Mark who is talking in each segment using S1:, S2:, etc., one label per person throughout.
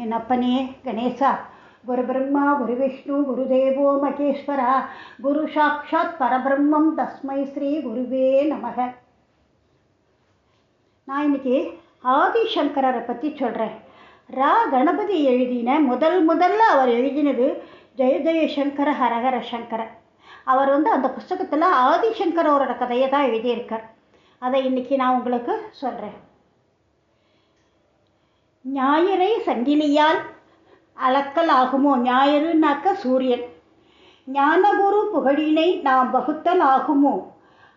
S1: என் அப்பனே கணேசா, குரு பிரம்மா குரு விஷ்ணு குருதேவோ மகேஸ்வரா, குரு சாட்சாத் பரபிரம்மம் தஸ்மை ஸ்ரீ குருவே நமக. நான் இன்னைக்கு ஆதிசங்கரரை பற்றி சொல்கிறேன். கணபதி எழுதின முதல்ல அவர் எழுதினது ஜெய ஜெயசங்கர ஹரஹர சங்கர. அவர் அந்த புஸ்தகத்தில் ஆதிசங்கரோட கதையை தான் எழுதியிருக்கார். அதை இன்னைக்கு நான் உங்களுக்கு சொல்கிறேன். ஞாயிறை சங்கிலியால் அளக்கல் ஆகுமோ? ஞாயிறுனாக்க சூரியன். ஞானகுரு புகழினை நாம் வகுத்தல் ஆகுமோ?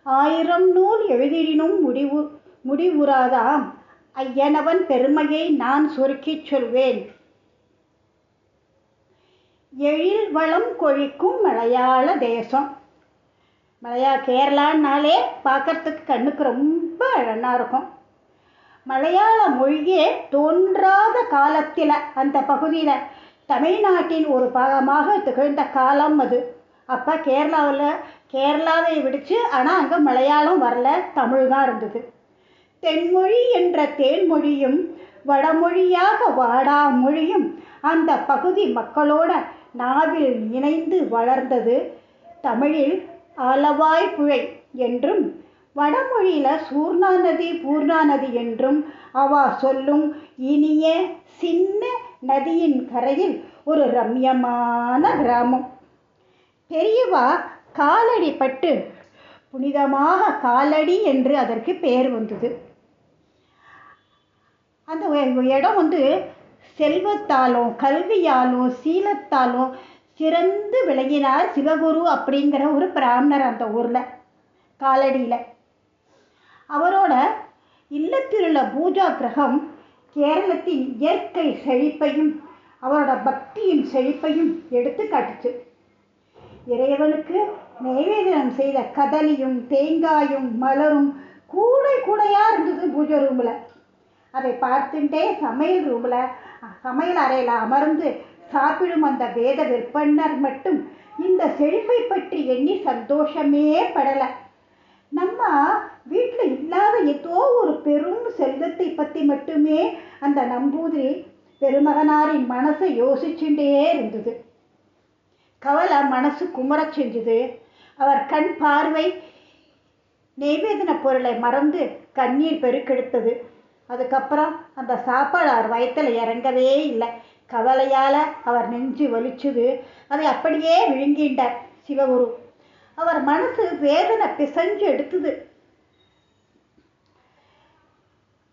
S1: 1000 நூல் எழுதினும் முடிவுறாதாம் ஐயனவன் பெருமையை நான் சுருக்கிச் சொல்வேன். எழில் வளம் கொழிக்கும் மலையாள தேசம். கேரளான்னாலே பார்க்கறதுக்கு கண்ணுக்கு ரொம்ப அழகாக இருக்கும். மலையாள மொழியே தோன்றாத காலத்தில் அந்த பகுதியில் தமிழ்நாட்டின் ஒரு பாகமாக திகழ்ந்த காலம் அது. அப்போ கேரளாவை விடுச்சு, ஆனால் அங்கே மலையாளம் வரல, தமிழ் தான் இருந்தது. தென்மொழி என்ற தேன்மொழியும் வடமொழியாக வாடா மொழியும் அந்த பகுதி மக்களோட நாவில் இணைந்து வளர்ந்தது. தமிழில் ஆலவாய் புழை என்றும் வடமொழியில் சூர்ணா நதி பூர்ணா நதி என்றும் அவா சொல்லும் இனிய சின்ன நதியின் கரையில் ஒரு ரம்யமான கிராமம். பெரியவா காலடி பட்டு புனிதமாக காலடி என்று அதற்கு பெயர் வந்தது. அந்த இடம் செல்வத்தாலும் கல்வியாலும் சீலத்தாலும் சிறந்து விளங்கினார் சிவகுரு அப்படிங்கிற ஒரு பிராமணர் அந்த ஊரில் காலடியில். அவரோட இல்லத்திலுள்ள பூஜா கிரகம் கேரளத்தின் இயற்கை செழிப்பையும் அவரோட பக்தியின் செழிப்பையும் எடுத்து காட்டுச்சு. இறைவனுக்கு நைவேத்தியம் செய்த கதலியும் தேங்காயும் மலரும் கூடையாக இருந்தது பூஜை ரூமில். அதை பார்த்துட்டே சமையல் அறையில் அமர்ந்து சாப்பிடும் அந்த வேத விற்பனர் மட்டும் இந்த செழிப்பை பற்றி எண்ணி சந்தோஷமே படலை. நம்ம வீட்டில் இல்லாத ஏதோ ஒரு பெரும் செல்வத்தை பற்றி மட்டுமே அந்த நம்பூதிரி பெருமகனாரின் மனசை யோசிச்சுட்டே இருந்தது. கவலை மனசு குமர செஞ்சுது. அவர் கண் பார்வை நெய்வேதன பொருளை மறந்து கண்ணீர் பெருக்கெடுத்தது. அதுக்கப்புறம் அந்த சாப்பாடு அவர் வயத்தில் இறங்கவே இல்லை. கவலையால் அவர் நெஞ்சு வலிச்சுது. அதை அப்படியே விழுங்கின்றார் சிவகுரு. அவர் மனசு வேதனை பிசைஞ்சு எடுத்தது.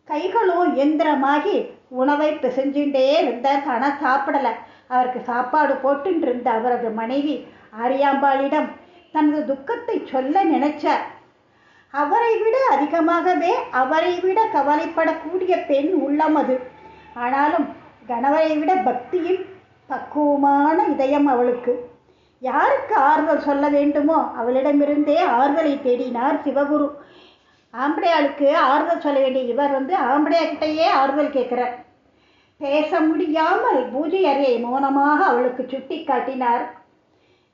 S1: கைகளும் எந்திரமாகி உணவை பிசைஞ்சுட்டே இருந்தார். ஆனால் சாப்பிடலை. அவருக்கு சாப்பாடு போட்டுன்னு இருந்த அவரது மனைவி ஆரியாம்பாளிடம் தனது துக்கத்தை சொல்ல நினைச்சார். அவரை விட கவலைப்படக்கூடிய பெண் உள்ளம் அது. ஆனாலும் கணவரை விட பக்தியில் பக்குவமான இதயம் அவளுக்கு. யாருக்கு ஆறுதல் சொல்ல வேண்டுமோ அவளிடமிருந்தே ஆறுதலை தேடினார் சிவகுரு. ஆம்படையாளுக்கு ஆறுதல் சொல்ல வேண்டிய இவர் ஆம்படையாக்கிட்டையே ஆறுதல் கேட்கிறார். பேச முடியாமல் பூஜை அறையை மௌனமாக அவளுக்கு சுட்டி காட்டினார்.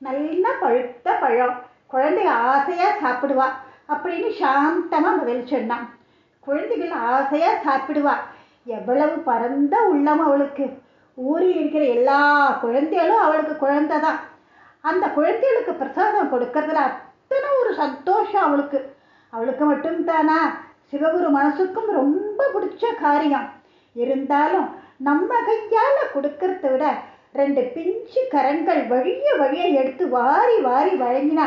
S1: நல்ல பழுத்த பழம், குழந்தைங்க ஆசையாக சாப்பிடுவா அப்படின்னு சாந்தமாக பதில் சொன்னான். குழந்தைகள் ஆசையாக சாப்பிடுவா. எவ்வளவு பரந்த உள்ளம் அவளுக்கு. ஊரில் இருக்கிற எல்லா குழந்தைகளும் அவளுக்கு குழந்தை தான். அந்த குழந்தைகளுக்கு பிரசாதம் கொடுக்கறதுல அத்தனை ஒரு சந்தோஷம் அவளுக்கு. அவளுக்கு மட்டும்தானா, சிவகுரு மனசுக்கும் ரொம்ப பிடிச்ச காரியம். இருந்தாலும் நம்ம கையால் கொடுக்கறத விட 2 பிஞ்சு கரங்கள் வழிய எடுத்து வாரி வழங்கினா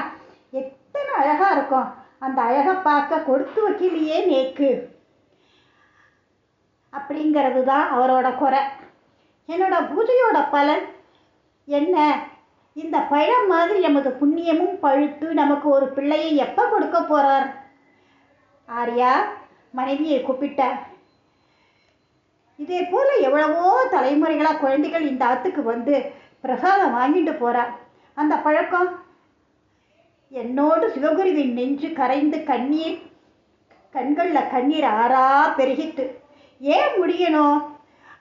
S1: எத்தனை அழகாக இருக்கும். அந்த அழகை பார்க்க கொடுத்து வைக்கலையே நேக்கு அப்படிங்கிறது தான் அவரோட குறை. என்னோட பூஜையோட பலன் என்ன? இந்த பழம் மாதிரி நமது புண்ணியமும் பழுத்து நமக்கு ஒரு பிள்ளையை எப்போ கொடுக்க போகிறார்? ஆரியா மனைவியை கூப்பிட்டார். இதே போல் எவ்வளவோ தலைமுறைகளாக குழந்தைகள் இந்த ஆற்றுக்கு பிரசாதம் வாங்கிட்டு போகிறார். அந்த பழக்கம் என்னோடு சிவகுருவின் நெஞ்சு கரைந்து கண்களில் கண்ணீர் ஆறா பெருகிட்டு. ஏன் முடியணும்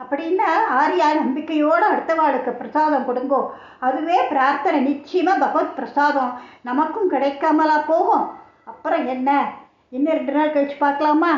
S1: அப்படின்னா ஆரியா நம்பிக்கையோடு அடுத்தவாளுக்கு பிரசாதம் கொடுங்கோ. அதுவே பிரார்த்தனை. நிச்சயமாக பகவத் பிரசாதம் நமக்கும் கிடைக்காமலா போகும். அப்புறம் என்ன, இன்னும் 2 நாள் கழிச்சு பார்க்கலாமா?